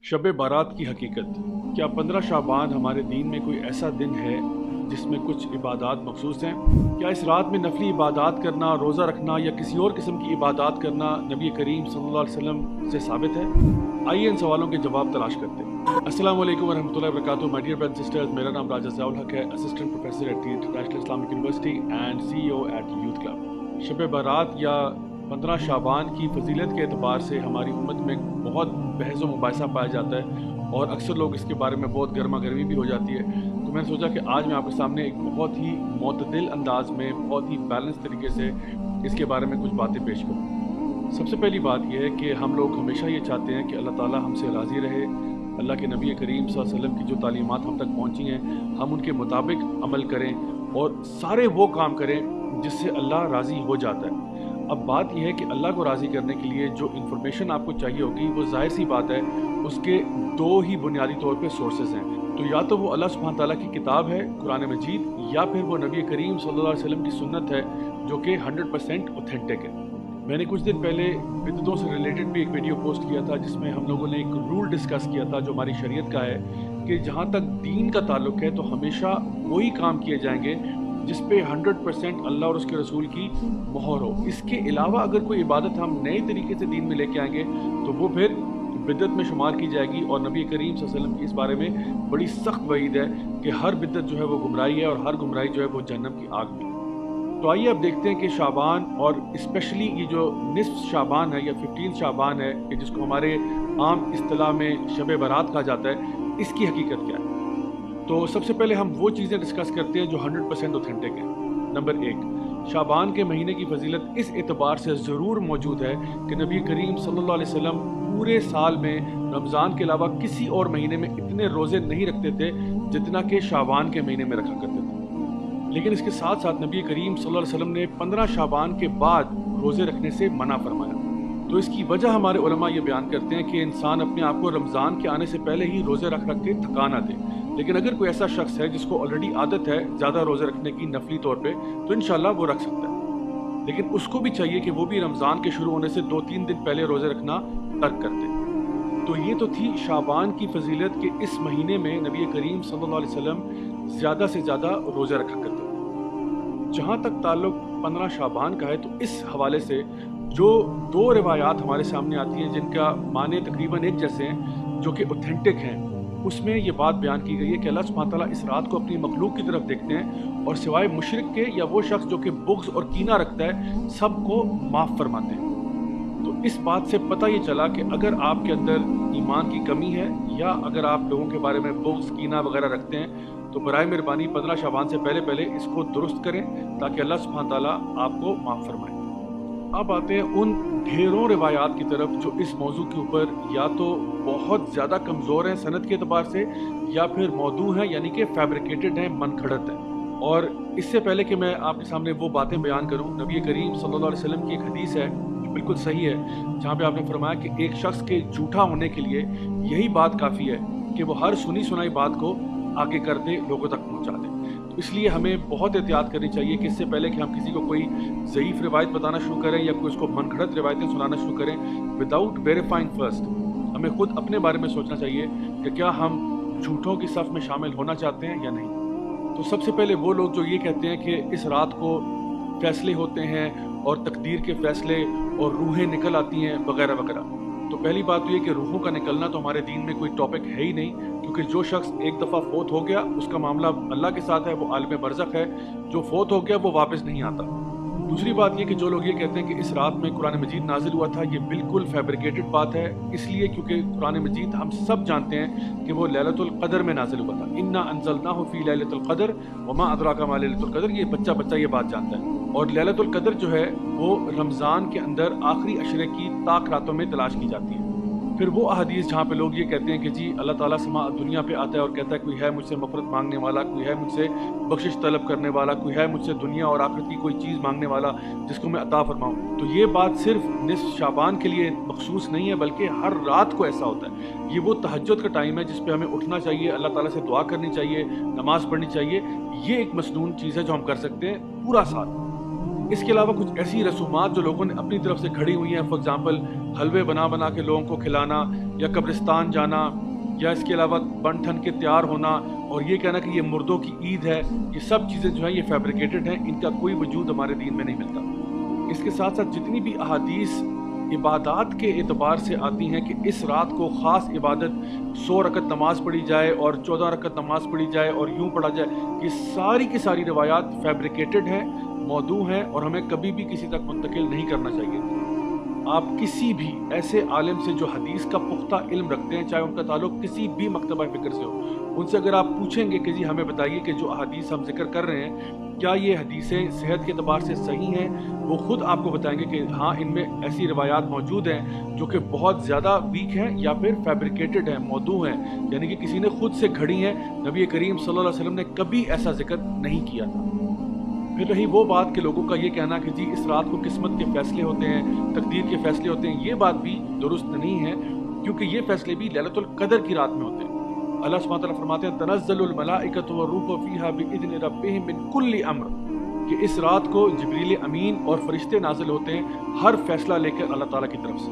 शब बारात की हकीकत। क्या 15 शाबान हमारे दीन में कोई ऐसा दिन है जिसमें कुछ इबादात मखसूस हैं? क्या इस रात में नफली इबादात करना, रोज़ा रखना या किसी और किस्म की इबादात करना नबी करीम सल्लल्लाहु अलैहि वसल्लम से साबित है? आइए इन सवालों के जवाब तलाश करते हैं। अस्सलाम वालेकुम वरहमतुल्लाहि वबरकातुहू। My dear brothers and sisters, मेरा नाम राजा ज़ियाउल हक है, assistant professor at the international Islamic university and CEO at youth club. Shab Barat या 15 शाबान की फजीलत के एतबार से हमारी उम्मत में बहुत बहस व मुबाहिसा पाया जाता है और अक्सर लोग इसके बारे में बहुत गर्मा गर्मी भी हो जाती है। तो मैंने सोचा कि आज मैं आपके सामने एक बहुत ही मोतदिल अंदाज में, बहुत ही बैलेंस तरीके से इसके बारे में कुछ बातें पेश करूँ। सबसे पहली बात यह है कि हम लोग हमेशा ये चाहते हैं कि अल्लाह ताला हमसे राज़ी रहे, अल्लाह के नबी करीम सल्लल्लाहु अलैहि वसल्लम की जो तालीमात हम तक पहुँची हैं हम उनके मुताबिक अमल करें और सारे वो काम करें जिससे अल्लाह राज़ी हो जाता है। अब बात यह है कि अल्लाह को राज़ी करने के लिए जो इन्फॉर्मेशन आपको चाहिए होगी वो ज़ाहिर सी बात है उसके दो ही बुनियादी तौर पे सोर्सेज हैं। तो या तो वो अल्लाह सुब्हान ताला की किताब है कुरान मजीद, या फिर वो नबी करीम सल्लल्लाहु अलैहि वसल्लम की सुन्नत है जो कि 100% ऑथेंटिक है। मैंने कुछ दिन पहले बिदअतों से रिलेटेड भी एक वीडियो पोस्ट किया था जिसमें हम लोगों ने एक रूल डिस्कस किया था जो हमारी शरीयत का है कि जहाँ तक दीन का ताल्लुक है तो हमेशा वही काम किए जाएंगे जिस पे 100% अल्लाह और उसके रसूल की मोहर हो। इसके अलावा अगर कोई इबादत हम नए तरीके से दीन में लेके आएंगे तो वो फिर बिदअत में शुमार की जाएगी और नबी करीम सल्लल्लाहु अलैहि वसल्लम की इस बारे में बड़ी सख्त वईद है कि हर बिदअत जो है वो गुमराही है और हर गुमराही जो है वो जहन्नम की आग में। तो आइए अब देखते हैं कि शाबान और स्पेशली ये जो निस्फ शाबान है या 15 शाबान है कि जिसको हमारे आम इस्तिलाह में शब बारात कहा जाता है, इसकी हकीकत क्या है। तो सबसे पहले हम वो चीज़ें डिस्कस करते हैं जो 100% ऑथेंटिक है। नंबर 1, शाबान के महीने की फजीलत इस एतबार से ज़रूर मौजूद है कि नबी करीम सल्लल्लाहु अलैहि वसल्लम पूरे साल में रमज़ान के अलावा किसी और महीने में इतने रोज़े नहीं रखते थे जितना कि शाबान के महीने में रखा करते थे। लेकिन इसके साथ साथ नबी करीम सल्लल्लाहु अलैहि वसल्लम ने 15 शाबान के बाद रोज़े रखने से मना फरमाया। तो इसकी वजह हमारे उलमा ये बयान करते हैं कि इंसान अपने आप को रमज़ान के आने से पहले ही रोज़े रख के थका ना दे। लेकिन अगर कोई ऐसा शख्स है जिसको ऑलरेडी आदत है ज़्यादा रोज़े रखने की नफली तौर पे तो इंशाल्लाह वो रख सकता है। लेकिन उसको भी चाहिए कि वो भी रमज़ान के शुरू होने से 2-3 दिन पहले रोज़े रखना तर्क कर दे। तो ये तो थी शाबान की फजीलत कि इस महीने में नबी करीम सल्लल्लाहु अलैहि वसल्लम ज़्यादा से ज़्यादा रोज़े रखा करते थे। जहाँ तक ताल्लुक़ 15 शाबान का है तो इस हवाले से जो दो रिवायात हमारे सामने आती हैं जिनका माने तकरीबन एक जैसे हैं जो कि ऑथेंटिक हैं, उसमें ये बात बयान की गई है कि अल्लाह सुब्हान ताला इस रात को अपनी मखलूक की तरफ देखते हैं और सिवाय मुशरिक के या वो शख्स जो कि बुग़्ज़ और कीना रखता है सबको माफ़ फरमाते हैं। तो इस बात से पता ये चला कि अगर आपके अंदर ईमान की कमी है या अगर आप लोगों के बारे में बुग़्ज़ कीना वगैरह रखते हैं तो बराए मेहरबानी 15 शाबान से पहले पहले इसको दुरुस्त करें ताकि अल्लाह सुब्हान ताला आपको माफ़ फरमाए। अब आते हैं उन ढेरों रिवायात की तरफ जो इस मौजू के ऊपर या तो बहुत ज़्यादा कमज़ोर हैं सनद के अतबार से या फिर मौदू हैं यानी कि फैब्रिकेटेड हैं, मनखड़त हैं। और इससे पहले कि मैं आपके सामने वो बातें बयान करूं, नबी करीम सल्लल्लाहु अलैहि वसल्लम की एक हदीस है जो बिल्कुल सही है जहाँ पे आपने फरमाया कि एक शख्स के झूठा होने के लिए यही बात काफ़ी है कि वो हर सुनी सुनाई बात को आगे कर दे, लोगों तक पहुँचा दे। तो इसलिए हमें बहुत एहतियात करनी चाहिए कि इससे पहले कि हम किसी को कोई ज़ईफ़ रिवायत बताना शुरू करें या कोई उसको मनगढ़ंत रिवायतें सुनाना शुरू करें विदाउट वेरीफाइंग फर्स्ट, हमें खुद अपने बारे में सोचना चाहिए कि क्या हम झूठों की सफ़ में शामिल होना चाहते हैं या नहीं। तो सबसे पहले वो लोग जो ये कहते हैं कि इस रात को फ़ैसले होते हैं और तकदीर के फ़ैसले और रूहें निकल आती हैं वगैरह वगैरह। तो पहली बात तो ये कि रूहों का निकलना तो हमारे दीन में कोई टॉपिक है ही नहीं, क्योंकि जो शख्स एक दफ़ा फोत हो गया उसका मामला अल्लाह के साथ है, वो आलिम बरज़ख है। जो फोत हो गया वो वापस नहीं आता। दूसरी बात ये कि जो लोग ये कहते हैं कि इस रात में कुरान मजीद नाजिल हुआ था, ये बिल्कुल फैब्रिकेटेड बात है। इसलिए क्योंकि कुरान मजीद हम सब जानते हैं कि वो लैलतुल क़द्र में नाजिल हुआ था। इन्ना अंज़लनाहु फ़ी लैलतुल क़द्र वमा अदराका मा लैलतुल क़द्र, ये बच्चा ये बात जानता है। और लैलतुल क़द्र जो है वो रमज़ान के अंदर आखिरी अशरे की ताक रातों में तलाश की जाती है। फिर वो अहदीस जहाँ पे लोग ये कहते हैं कि जी अल्लाह ताला समा दुनिया पे आता है और कहता है कोई है मुझसे मफ़रत मांगने वाला, कोई है मुझसे बख्शिश तलब करने वाला, कोई है मुझसे दुनिया और आखिरत की कोई चीज़ मांगने वाला जिसको मैं अता फरमाऊँ। तो ये बात सिर्फ निस्फ शाबान के लिए मखसूस नहीं है बल्कि हर रात को ऐसा होता है। ये वो तहज्जुद का टाइम है जिस पे हमें उठना चाहिए, अल्लाह ताला से दुआ करनी चाहिए, नमाज़ पढ़नी चाहिए। ये एक मसनून चीज़ है जो हम कर सकते हैं पूरा साल। اس کے علاوہ کچھ ایسی رسومات جو لوگوں نے اپنی طرف سے کھڑی ہوئی ہیں، فار ایگزامپل حلوے بنا بنا کے لوگوں کو کھلانا، یا قبرستان جانا، یا اس کے علاوہ بن ٹھن کے تیار ہونا اور یہ کہنا کہ یہ مردوں کی عید ہے، یہ سب چیزیں جو ہیں یہ فیبریکیٹڈ ہیں، ان کا کوئی وجود ہمارے دین میں نہیں ملتا۔ اس کے ساتھ ساتھ جتنی بھی احادیث عبادات کے اعتبار سے آتی ہیں کہ اس رات کو خاص عبادت 100 رکعت نماز پڑھی جائے اور 14 رکعت نماز پڑھی جائے اور یوں پڑھا جائے، یہ ساری کی ساری روایات فیبریکیٹڈ ہیں، موضوع ہیں، اور ہمیں کبھی بھی کسی تک منتقل نہیں کرنا چاہیے۔ آپ کسی بھی ایسے عالم سے جو حدیث کا پختہ علم رکھتے ہیں، چاہے ان کا تعلق کسی بھی مکتبہ فکر سے ہو، ان سے اگر آپ پوچھیں گے کہ جی ہمیں بتائیے کہ جو احادیث ہم ذکر کر رہے ہیں کیا یہ حدیثیں صحت کے اعتبار سے صحیح ہیں، وہ خود آپ کو بتائیں گے کہ ہاں ان میں ایسی روایات موجود ہیں جو کہ بہت زیادہ ویک ہیں یا پھر فیبریکیٹڈ ہیں، موضوع ہیں، یعنی کہ کسی نے خود سے گھڑی ہیں، نبی کریم صلی اللہ علیہ وسلم نے کبھی ایسا ذکر نہیں کیا تھا۔ پھر رہی وہ بات کہ لوگوں کا یہ کہنا کہ جی اس رات کو قسمت کے فیصلے ہوتے ہیں، تقدیر کے فیصلے ہوتے ہیں، یہ بات بھی درست نہیں ہے، کیونکہ یہ فیصلے بھی لیلۃ القدر کی رات میں ہوتے ہیں۔ اللہ سبحانہ وتعالیٰ فرماتے ہیں تنزل الملائکۃ والروح فیہا باذن ربہم من کل امر، کہ اس رات کو جبریل امین اور فرشتے نازل ہوتے ہیں ہر فیصلہ لے کر اللہ تعالیٰ کی طرف سے۔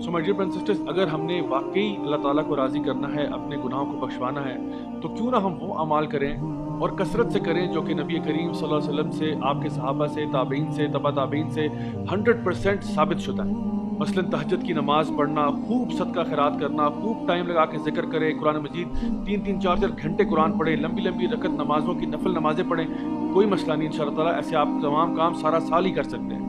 So my dear brothers and sisters, اگر ہم نے واقعی اللہ تعالیٰ کو راضی کرنا ہے، اپنے گناہوں کو بخشوانا ہے، تو کیوں نہ ہم وہ اعمال کریں اور کثرت سے کریں جو کہ نبی کریم صلی اللہ علیہ وسلم سے، آپ کے صحابہ سے، تابعین سے، تبع تابعین سے 100% ثابت شدہ ہے۔ مثلا تہجد کی نماز پڑھنا، خوب صدقہ خیرات کرنا، خوب ٹائم لگا کے ذکر کریں، قرآن مجید 3-3 4-4 گھنٹے قرآن پڑھیں، لمبی لمبی رکعت نمازوں کی نفل نمازیں پڑھیں، کوئی مسئلہ نہیں، انشاءاللہ تعالیٰ ایسے آپ تمام کام سارا سال ہی کر سکتے ہیں۔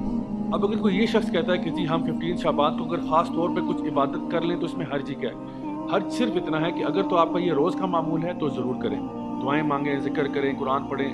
اب اگر کوئی یہ شخص کہتا ہے کہ جی ہم 15 شعبان کو اگر خاص طور پہ کچھ عبادت کر لیں تو اس میں حرج ہی کیا ہے؟ حرج صرف اتنا ہے کہ اگر تو آپ کا یہ روز کا معمول ہے تو ضرور کریں، دعائیں مانگیں، ذکر کریں، قرآن پڑھیں،